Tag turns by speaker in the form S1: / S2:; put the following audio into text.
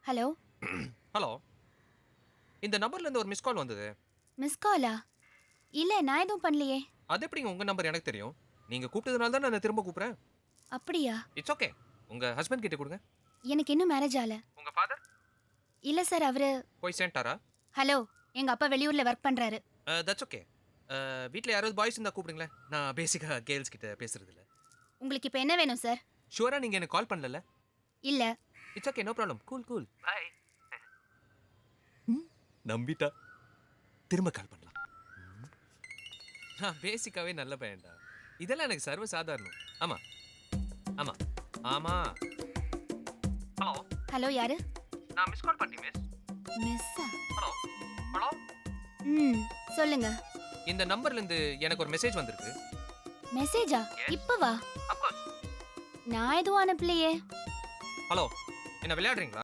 S1: Hello.
S2: Hello. இந்த நம்பர்ல இருந்து ஒரு மிஸ் கால் வந்தது.
S1: மிஸ் காலா? இல்ல, நான் எதுவும் பண்ணலையே.
S2: அது எப்படிங்க உங்க நம்பர் எனக்கு தெரியும்? நீங்க கூப்பிட்டதுனால தான் நான் திரும்ப கூப்பிடுறேன்.
S1: அப்படியா?
S2: It's okay. உங்க ஹஸ்பண்ட் கிட்ட கொடுங்க.
S1: எனக்கு இன்னும் மேரேஜ் ஆகல.
S2: உங்க ஃபாதர்
S1: இல்ல சார், அவரு.
S2: போய் சேர்ந்துட்டாரா?
S1: ஹலோ, எங்க அப்பா வெளியூர்ல ஒர்க் பண்றாரு.
S2: That's okay. வீட்ல யாராவது பாய்ஸ் இருந்தா கூப்பிடுங்களேன். நான் பேசிக்கா கேர்ள்ஸ் கிட்ட பேசுறது இல்ல.
S1: உங்களுக்கு இப்ப என்ன வேணும் சார்?
S2: ஷூரா நீங்க எனக்கு கால் பண்ணல?
S1: இல்ல.
S2: It's okay, no problem. Cool cool. Bye. நம்பிட்டா. திரும்ப கால் பண்ணலாம். நான் பேசிக்காவே நல்ல பையன்டா. இதெல்லாம் எனக்கு சர்வ சாதாரணம். ஆமா ஆமா ஆமா. ஹலோ.
S1: ஹலோ, யாரு?
S2: நான் மிஸ் கால் பண்ணி மிஸ்.
S1: மிஸ்ஸா?
S2: Hello hello.
S1: சொல்லுங்க.
S2: இந்த நம்பர்ல இருந்து எனக்கு ஒரு மெசேஜ் வந்திருக்கு.
S1: மெசேஜா? இப்பவா?
S2: அப் கோர்ஸ்.
S1: நான் எதுவும் அனுப்பலையே.
S2: ஹலோ, என்ன விளையாடுறீங்களா?